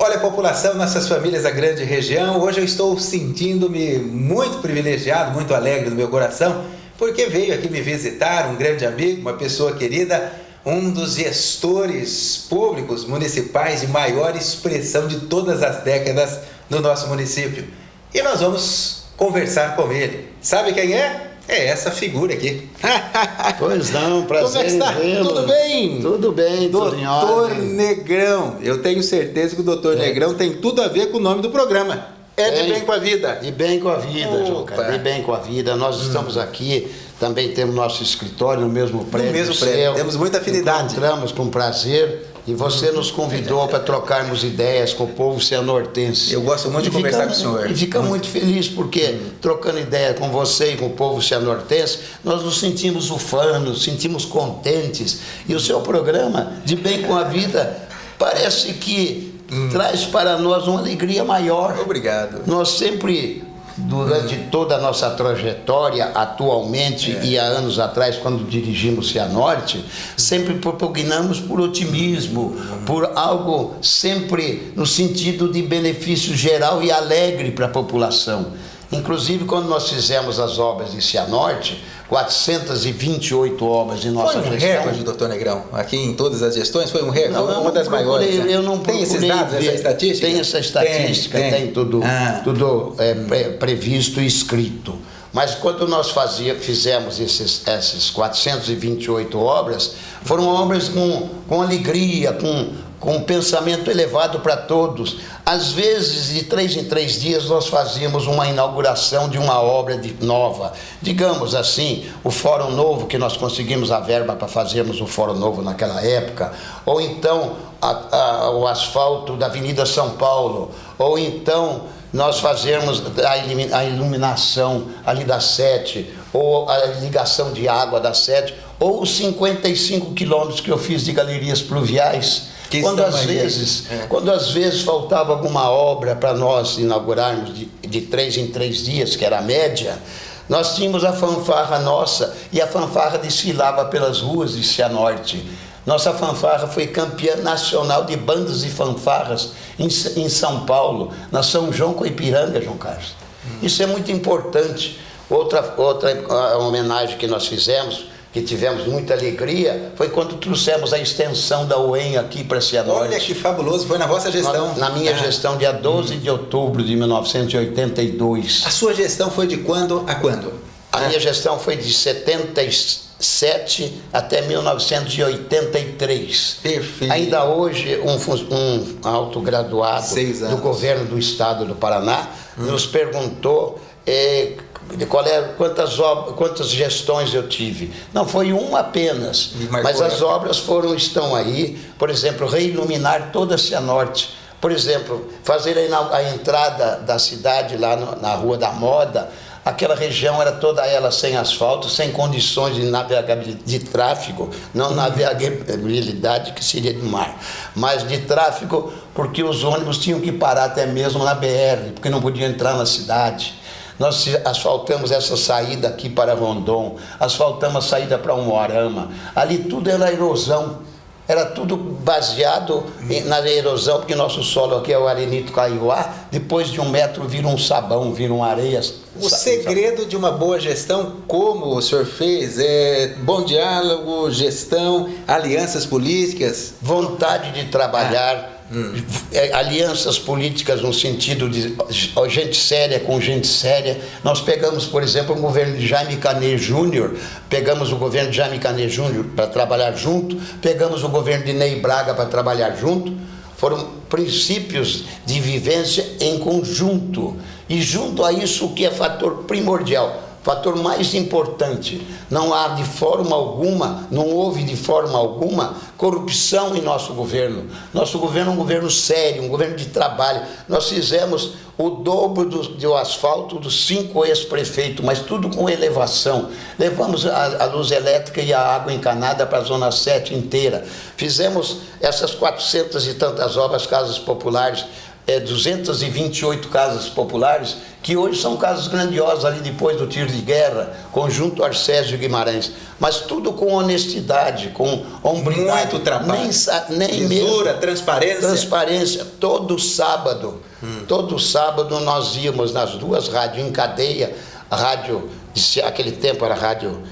Olha, população, nossas famílias da grande região, hoje eu estou sentindo-me muito privilegiado, muito alegre no meu coração, porque veio aqui me visitar um grande amigo, uma pessoa querida, um dos gestores públicos municipais de maior expressão de todas as décadas no nosso município. E nós vamos conversar com ele. Sabe quem é? É essa figura aqui. Pois não, prazer. Como é que está? Tudo bem? Tudo bem, tudo em Doutor ordem. Negrão. Eu tenho certeza que o Doutor Negrão tem tudo a ver com o nome do programa. É de bem com a vida. De bem com a vida, João Opa. Carlos. De bem com a vida. Nós estamos aqui, também temos nosso escritório no mesmo prédio. No mesmo prédio, temos muita afinidade. Encontramos com prazer e você nos convidou para trocarmos ideias com o povo cianortense. Eu gosto muito de conversar com o senhor. E fica muito feliz porque, trocando ideia com você e com o povo cianortense, nós nos sentimos ufanos, sentimos contentes. E o seu programa, De Bem com a Vida, parece que traz para nós uma alegria maior. Obrigado. Nós sempre, durante toda a nossa trajetória, atualmente e há anos atrás, quando dirigimos Cianorte, sempre propugnamos por otimismo, por algo sempre no sentido de benefício geral e alegre para a população. Inclusive, quando nós fizemos as obras de Cianorte, 428 obras de nossa Foi um gestão. recorde, doutor Negrão. Aqui em todas as gestões foi um recorde, uma das maiores. Né? Eu não tem esses procurei dados, ver. essa estatística? Tem essa estatística, tem tudo, previsto e escrito. Mas quando nós fizemos esses 428 obras, foram obras com alegria, com um pensamento elevado para todos. Às vezes, de 3 em 3 dias, nós fazíamos uma inauguração de uma obra nova. Digamos assim, o Fórum Novo, que nós conseguimos a verba para fazermos o Fórum Novo naquela época, ou então o asfalto da Avenida São Paulo, ou então nós fazermos a iluminação ali da 7, ou a ligação de água da 7, ou os 55 quilômetros que eu fiz de galerias pluviais. Quando às vezes faltava alguma obra para nós inaugurarmos de 3 em 3 dias, que era a média, nós tínhamos a fanfarra nossa e a fanfarra desfilava pelas ruas de Cianorte. Nossa fanfarra foi campeã nacional de bandas e fanfarras em São Paulo, na São João com Ipiranga, João Carlos. Isso é muito importante. Outra homenagem que nós fizemos, que tivemos muita alegria, foi quando trouxemos a extensão da UEM aqui para Cianorte. Olha que fabuloso, foi na vossa gestão. Na minha gestão, dia 12 de outubro de 1982. A sua gestão foi de quando a quando? A minha gestão foi de 77 até 1983. Perfeito. Ainda hoje, um autograduado do governo do estado do Paraná nos perguntou quantas gestões eu tive. Não foi uma apenas, mas as obras estão aí. Por exemplo, reiluminar toda a Cianorte. Por exemplo, fazer a entrada da cidade lá na Rua da Moda. Aquela região era toda ela sem asfalto, sem condições de navegabilidade, de tráfego, não navegabilidade que seria de mar, mas de tráfego, porque os ônibus tinham que parar até mesmo na BR, porque não podiam entrar na cidade. Nós asfaltamos essa saída aqui para Rondon, asfaltamos a saída para Umuarama. Ali tudo era erosão, era tudo baseado na erosão, porque nosso solo aqui é o arenito caiuá, depois de 1 metro vira um sabão, vira uma areia. O segredo de uma boa gestão, como o senhor fez, é bom diálogo, gestão, alianças políticas. Vontade de trabalhar. Alianças políticas no sentido de gente séria com gente séria. Nós pegamos, por exemplo, o governo de Jaime Canet Júnior, pegamos o governo de Jaime Canet Júnior para trabalhar junto, pegamos o governo de Ney Braga para trabalhar junto. Foram princípios de vivência em conjunto. E junto a isso, o que é fator primordial, fator mais importante, não houve de forma alguma corrupção em nosso governo. Nosso governo é um governo sério, um governo de trabalho. Nós fizemos o dobro do asfalto dos 5 ex-prefeitos, mas tudo com elevação. Levamos a luz elétrica e a água encanada para a Zona 7 inteira. Fizemos essas 400 e tantas obras, casas populares, 228 casas populares, que hoje são casas grandiosas ali depois do tiro de guerra, conjunto Arcésio Guimarães, mas tudo com honestidade, com hombridade. Muito trabalho. Nem Lisura, mesmo. transparência. Transparência. Todo sábado nós íamos nas duas rádios em cadeia, a rádio, aquele tempo era rádio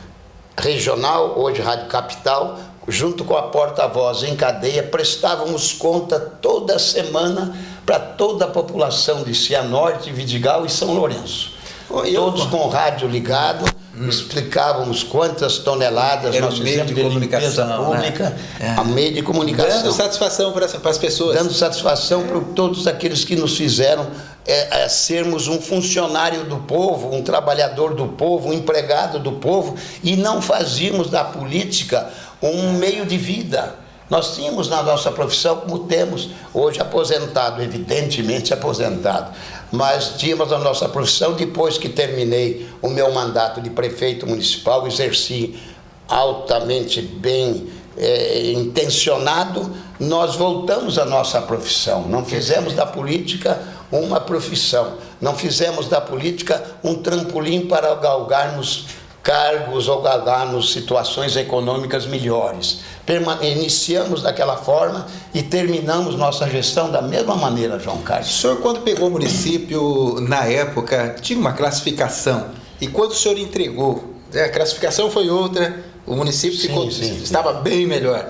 regional, hoje rádio capital, junto com a porta-voz em cadeia, prestávamos conta toda semana para toda a população de Cianorte, Vidigal e São Lourenço. Todos com o rádio ligado, explicávamos quantas toneladas era nós meio fizemos de comunicação pública, a meio de comunicação. Dando satisfação para as pessoas. Dando satisfação para todos aqueles que nos fizeram sermos um funcionário do povo, um trabalhador do povo, um empregado do povo, e não fazíamos da política um meio de vida. Nós tínhamos na nossa profissão, como temos hoje, aposentado, evidentemente aposentado, mas tínhamos na nossa profissão. Depois que terminei o meu mandato de prefeito municipal, exerci altamente bem intencionado, nós voltamos à nossa profissão. Não fizemos da política uma profissão, não fizemos da política um trampolim para galgarmos cargos ou galgarmos situações econômicas melhores. Iniciamos daquela forma e terminamos nossa gestão da mesma maneira, João Carlos. O senhor, quando pegou o município, na época, tinha uma classificação, e quando o senhor entregou, a classificação foi outra, o município estava bem melhor.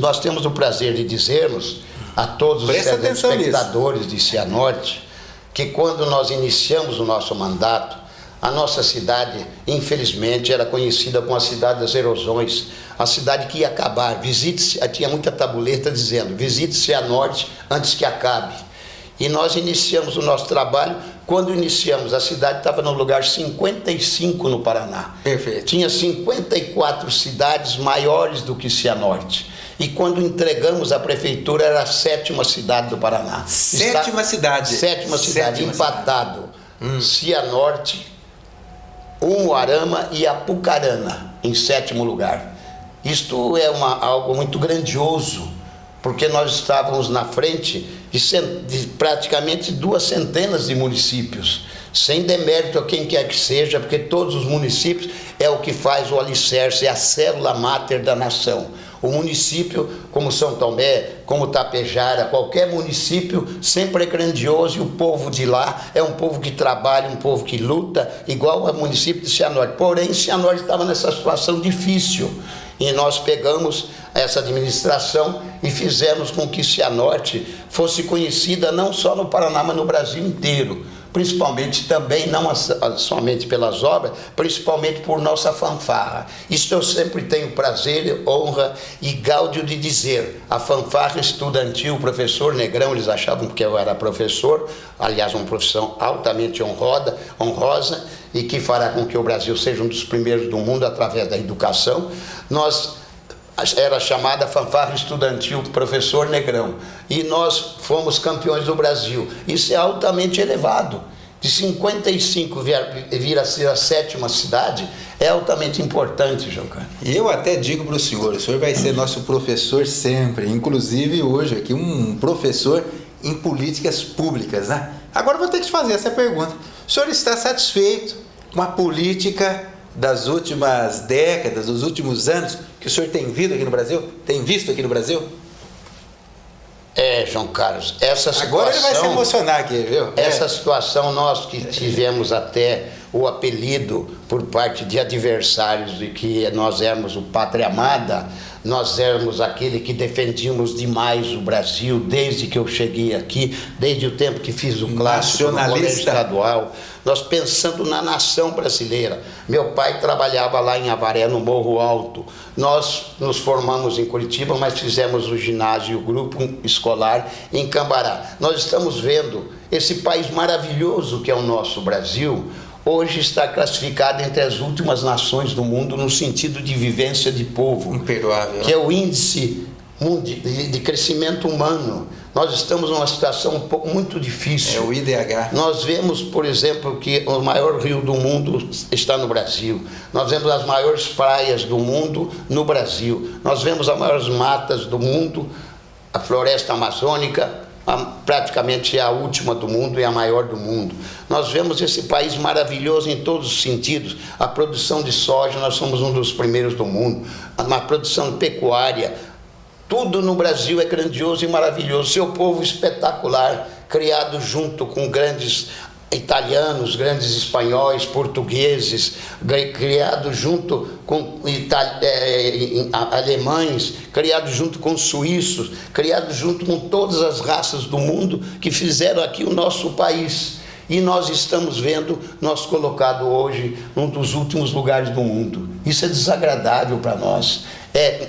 Nós temos o prazer de dizermos a todos os espectadores de Cianorte que quando nós iniciamos o nosso mandato, a nossa cidade, infelizmente, era conhecida como a cidade das erosões, a cidade que ia acabar. Tinha muita tabuleta dizendo: visite Cianorte antes que acabe. E nós iniciamos o nosso trabalho. Quando iniciamos, a cidade estava no lugar 55 no Paraná. Perfeito. Tinha 54 cidades maiores do que Cianorte. E quando entregamos a prefeitura, era a 7ª cidade do Paraná. Sétima cidade, empatado. Cianorte, Umuarama e Apucarana, em 7º lugar. Isto é algo muito grandioso, porque nós estávamos na frente de praticamente 2 centenas de municípios, sem demérito a quem quer que seja, porque todos os municípios é o que faz o alicerce, é a célula máter da nação. O município, como São Tomé, como Tapejara, qualquer município sempre é grandioso, e o povo de lá é um povo que trabalha, um povo que luta, igual ao município de Cianorte. Porém, Cianorte estava nessa situação difícil, e nós pegamos essa administração e fizemos com que Cianorte fosse conhecida não só no Paraná, mas no Brasil inteiro. Principalmente também, não somente pelas obras, principalmente por nossa fanfarra. Isso eu sempre tenho prazer, honra e gáudio de dizer. A fanfarra estudantil, o professor Negrão, eles achavam que eu era professor, aliás, uma profissão altamente honrosa, e que fará com que o Brasil seja um dos primeiros do mundo através da educação. Era chamada fanfarra estudantil Professor Negrão, e nós fomos campeões do Brasil. Isso é altamente elevado. De 55 vir a ser a 7ª cidade é altamente importante, João Carlos. E eu até digo para o senhor vai ser nosso professor sempre, inclusive hoje aqui um professor em políticas públicas, né? Agora eu vou ter que te fazer essa pergunta: o senhor está satisfeito com a política das últimas décadas, dos últimos anos que o senhor tem visto aqui no Brasil? Tem visto aqui no Brasil? João Carlos, essa situação... Agora ele vai se emocionar aqui, viu? Essa situação, nós que tivemos até o apelido por parte de adversários de que nós éramos o Pátria Amada, nós éramos aquele que defendíamos demais o Brasil, desde que eu cheguei aqui, desde o tempo que fiz o clássico no colégio estadual, nós pensando na nação brasileira. Meu pai trabalhava lá em Avaré, no Morro Alto. Nós nos formamos em Curitiba, mas fizemos o ginásio e o grupo escolar em Cambará. Nós estamos vendo esse país maravilhoso que é o nosso Brasil, hoje está classificado entre as últimas nações do mundo no sentido de vivência de povo. Imperdoável. Que é o índice de crescimento humano. Nós estamos numa situação muito difícil. É o IDH. Nós vemos, por exemplo, que o maior rio do mundo está no Brasil. Nós vemos as maiores praias do mundo no Brasil. Nós vemos as maiores matas do mundo, a floresta amazônica, praticamente é a última do mundo e a maior do mundo. Nós vemos esse país maravilhoso em todos os sentidos. A produção de soja, nós somos um dos primeiros do mundo. A produção de pecuária, tudo no Brasil é grandioso e maravilhoso. Seu povo espetacular, criado junto com grandes italianos, grandes espanhóis, portugueses, criado junto com alemães, criado junto com suíços, criado junto com todas as raças do mundo que fizeram aqui o nosso país. E nós estamos vendo nós colocado hoje num dos últimos lugares do mundo. Isso é desagradável para nós, é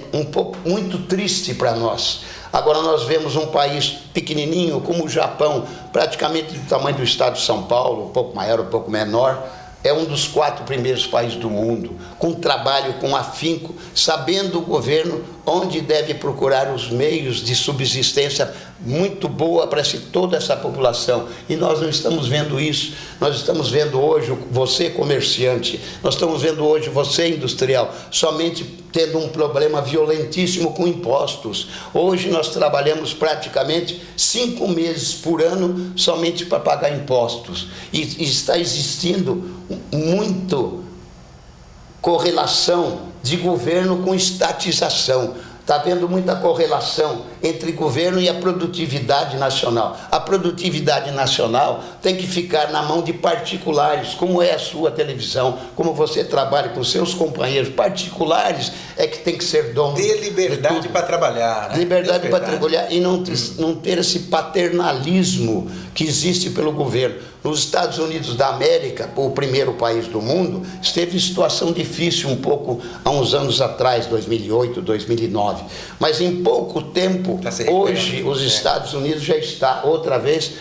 muito triste para nós. Agora nós vemos um país pequenininho como o Japão, praticamente do tamanho do estado de São Paulo, um pouco maior, um pouco menor, é um dos 4 primeiros países do mundo, com trabalho, com afinco, sabendo o governo onde deve procurar os meios de subsistência muito boa para toda essa população. E nós não estamos vendo isso. Nós estamos vendo hoje você comerciante, nós estamos vendo hoje você industrial, somente tendo um problema violentíssimo com impostos. Hoje nós trabalhamos praticamente 5 meses por ano somente para pagar impostos. E está existindo muito correlação de governo com estatização. Está havendo muita correlação entre governo e a produtividade nacional. A produtividade nacional tem que ficar na mão de particulares, como é a sua televisão, como você trabalha com seus companheiros particulares, é que tem que ser dono. Ter liberdade para trabalhar. Né? Liberdade para trabalhar e não ter esse paternalismo que existe pelo governo. Nos Estados Unidos da América, o primeiro país do mundo, esteve em situação difícil um pouco há uns anos atrás, 2008, 2009. Mas em pouco tempo, hoje, os Estados Unidos já está outra vez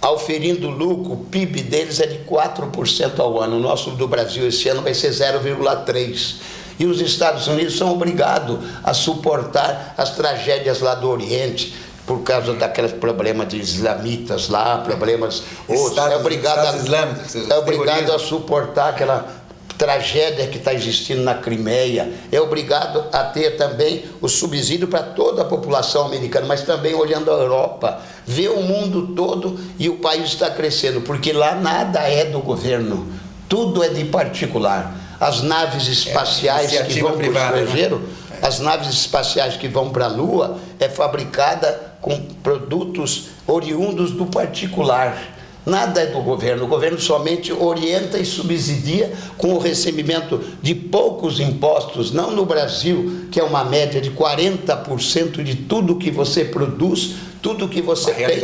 auferindo lucro. O PIB deles é de 4% ao ano. O nosso do Brasil esse ano vai ser 0,3%. E os Estados Unidos são obrigados a suportar as tragédias lá do Oriente, por causa daqueles problemas de islamitas lá, problemas outros. É obrigado a suportar aquela tragédia que está existindo na Crimeia. É obrigado a ter também o subsídio para toda a população americana, mas também olhando a Europa, ver o mundo todo, e o país está crescendo, porque lá nada é do governo, tudo é de particular. As naves espaciais que vão para o estrangeiro, né? As naves espaciais que vão para a Lua é fabricada com produtos oriundos do particular. Nada é do governo. O governo somente orienta e subsidia com o recebimento de poucos impostos, não no Brasil, que é uma média de 40% de tudo que você produz, tudo que você tem,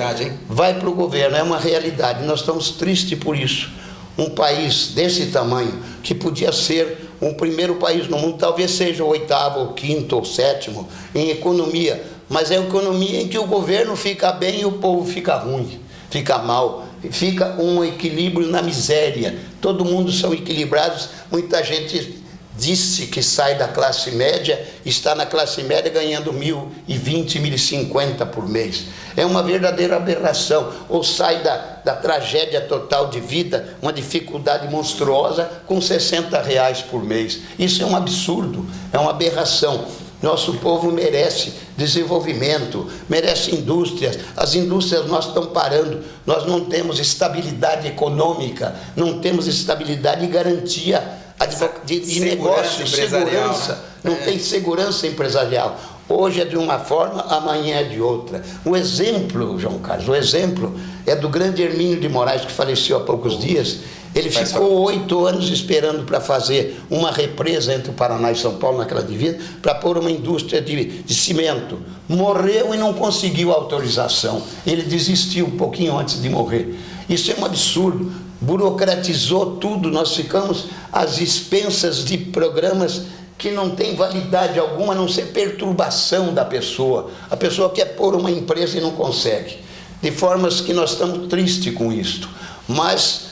vai para o governo. É uma realidade. Nós estamos tristes por isso. Um país desse tamanho, que podia ser o primeiro país no mundo, talvez seja o 8º, ou 5º, ou 7º em economia, mas é uma economia em que o governo fica bem e o povo fica ruim, fica mal, fica um equilíbrio na miséria. Todo mundo são equilibrados. Muita gente disse que sai da classe média, está na classe média ganhando 1.020, 1.050 por mês. É uma verdadeira aberração. Ou sai da tragédia total de vida, uma dificuldade monstruosa, com R$60 por mês. Isso é um absurdo, é uma aberração. Nosso povo merece desenvolvimento, merece indústrias. As indústrias nós estamos parando, nós não temos estabilidade econômica, não temos estabilidade e garantia de negócio, segurança, né? Não tem segurança empresarial. Hoje é de uma forma, amanhã é de outra. Um exemplo, João Carlos, o exemplo é do grande Hermínio de Moraes, que faleceu há poucos dias. Ele ficou 8 anos esperando para fazer uma represa entre o Paraná e São Paulo, naquela divisa, para pôr uma indústria de cimento. Morreu e não conseguiu autorização. Ele desistiu um pouquinho antes de morrer. Isso é um absurdo. Burocratizou tudo. Nós ficamos às expensas de programas que não tem validade alguma, a não ser perturbação da pessoa. A pessoa quer pôr uma empresa e não consegue. De formas que nós estamos tristes com isto. Mas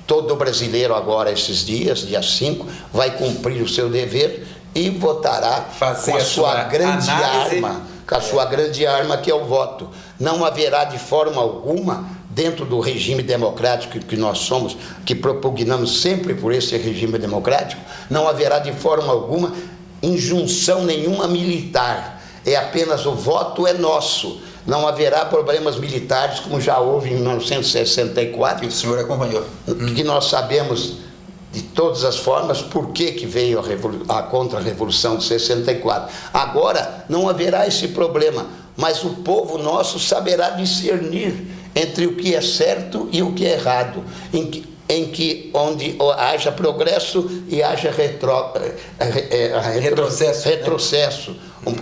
todo brasileiro agora, esses dias, dia 5, vai cumprir o seu dever e votará com a sua grande arma, que é o voto. Não haverá de forma alguma, dentro do regime democrático que nós somos, que propugnamos sempre por esse regime democrático, não haverá de forma alguma injunção nenhuma militar. é apenas o voto é nosso. Não haverá problemas militares como já houve em 1964. Que o senhor acompanhou. Que nós sabemos de todas as formas por que veio a contra-revolução de 64. Agora não haverá esse problema, mas o povo nosso saberá discernir entre o que é certo e o que é errado, onde haja progresso e haja retrocesso,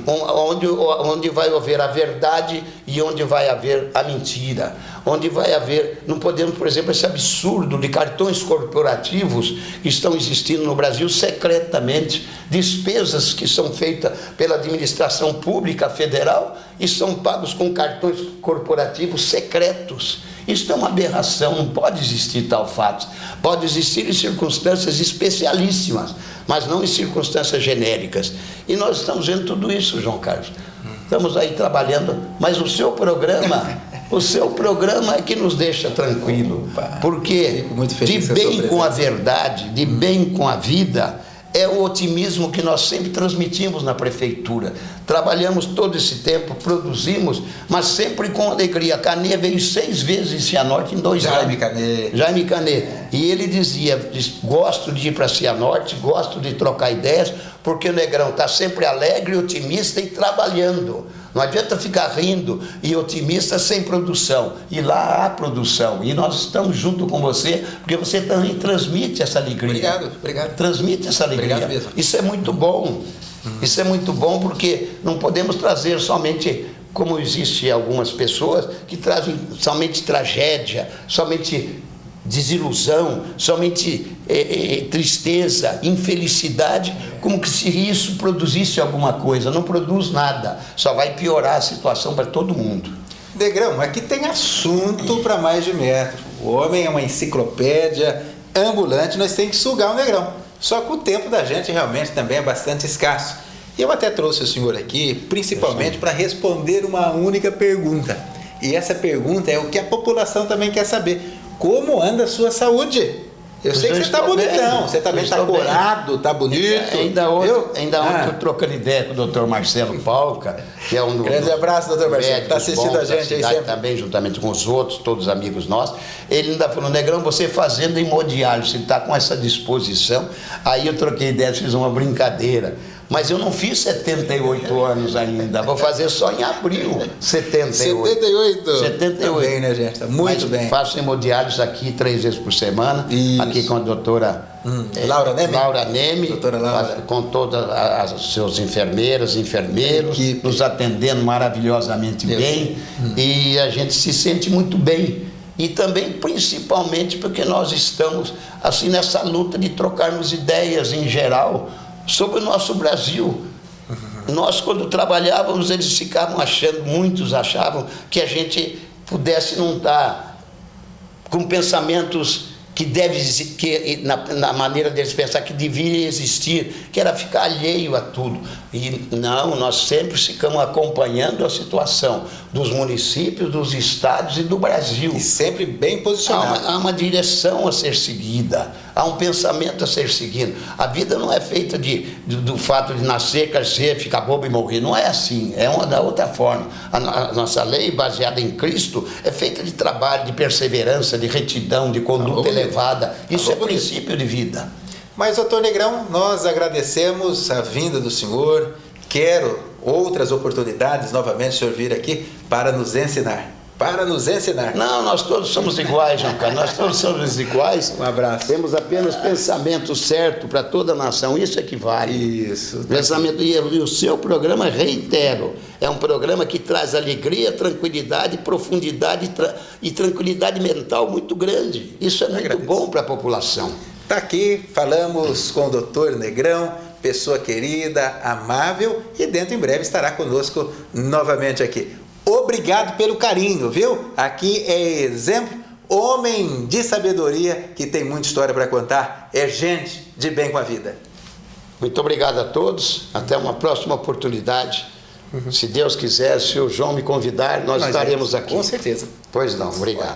onde vai haver a verdade e onde vai haver a mentira, onde vai haver, não podemos, por exemplo, esse absurdo de cartões corporativos que estão existindo no Brasil secretamente, despesas que são feitas pela administração pública federal e são pagos com cartões corporativos secretos. Isso é uma aberração, não pode existir tal fato. Pode existir em circunstâncias especialíssimas, mas não em circunstâncias genéricas. E nós estamos vendo tudo isso, João Carlos. Estamos aí trabalhando, mas o seu programa é que nos deixa tranquilo. Porque de bem com a verdade, de bem com a vida, é o otimismo que nós sempre transmitimos na prefeitura. Trabalhamos todo esse tempo, produzimos, mas sempre com alegria. A Canê veio 6 vezes em Cianorte em 2 anos. Jaime Canê. E ele dizia, gosto de ir para Cianorte, gosto de trocar ideias, porque o Negrão está sempre alegre, otimista e trabalhando. Não adianta ficar rindo e otimista sem produção. E lá há produção. E nós estamos junto com você, porque você também transmite essa alegria. Obrigado. Transmite essa alegria. Obrigado mesmo. Isso é muito bom. Isso é muito bom porque não podemos trazer somente, como existe algumas pessoas que trazem somente tragédia, somente desilusão, somente tristeza, infelicidade, como que se isso produzisse alguma coisa. Não produz nada, só vai piorar a situação para todo mundo. Negrão, aqui tem assunto para mais de metro. O homem é uma enciclopédia ambulante, nós temos que sugar o Negrão. Só que o tempo da gente realmente também é bastante escasso. E eu até trouxe o senhor aqui, principalmente para responder uma única pergunta. E essa pergunta é o que a população também quer saber. Como anda a sua saúde? Eu sei que você está bonitão, você também está corado, está bonito. Ainda ontem eu trocando ideia com o doutor Marcelo Palca, que é um grande abraço, doutor Marcelo, está assistindo a gente aí sempre. Também, juntamente com os outros, todos amigos nossos. Ele ainda falou, Negrão, você fazendo hemodiálise, está com essa disposição. Aí eu troquei ideia, fiz uma brincadeira. Mas eu não fiz 78 anos ainda, vou fazer só em abril, 78. 78. Tá bem, né, gente? Tá muito bem. Faço hemodiálise aqui 3 vezes por semana, isso. Aqui com a doutora Laura Neme, doutora Laura. Com todas as seus enfermeiras, enfermeiros, nos atendendo maravilhosamente bem, e a gente se sente muito bem. E também, principalmente, porque nós estamos assim nessa luta de trocarmos ideias em geral sobre o nosso Brasil. Nós, quando trabalhávamos, eles ficavam achando, muitos achavam que a gente pudesse não estar com pensamentos na maneira deles pensar que devia existir, que era ficar alheio a tudo. E não, nós sempre ficamos acompanhando a situação dos municípios, dos estados e do Brasil. E sempre bem posicionado. Há uma direção a ser seguida, há um pensamento a ser seguido. A vida não é feita do fato de nascer, crescer, ficar bobo e morrer. Não é assim, é uma da outra forma. A nossa lei, baseada em Cristo, é feita de trabalho, de perseverança, de retidão, de conduta elevada. Isso é princípio de vida. Mas, doutor Negrão, nós agradecemos a vinda do senhor. Quero outras oportunidades, novamente, o senhor vir aqui para nos ensinar. Não, nós todos somos iguais, João Carlos. Nós todos somos iguais. Um abraço. Temos apenas pensamento certo para toda a nação. Isso é que vale. Isso. Pensamento. E o seu programa, reitero, é um programa que traz alegria, tranquilidade, profundidade e tranquilidade mental muito grande. Isso é muito bom para a população. Está aqui, falamos com o doutor Negrão, pessoa querida, amável, e dentro em breve estará conosco novamente aqui. Obrigado pelo carinho, viu? Aqui é exemplo, homem de sabedoria que tem muita história para contar, é gente de bem com a vida. Muito obrigado a todos, até uma próxima oportunidade. Se Deus quiser, se o João me convidar, nós estaremos aqui. Com certeza. Pois não, obrigado.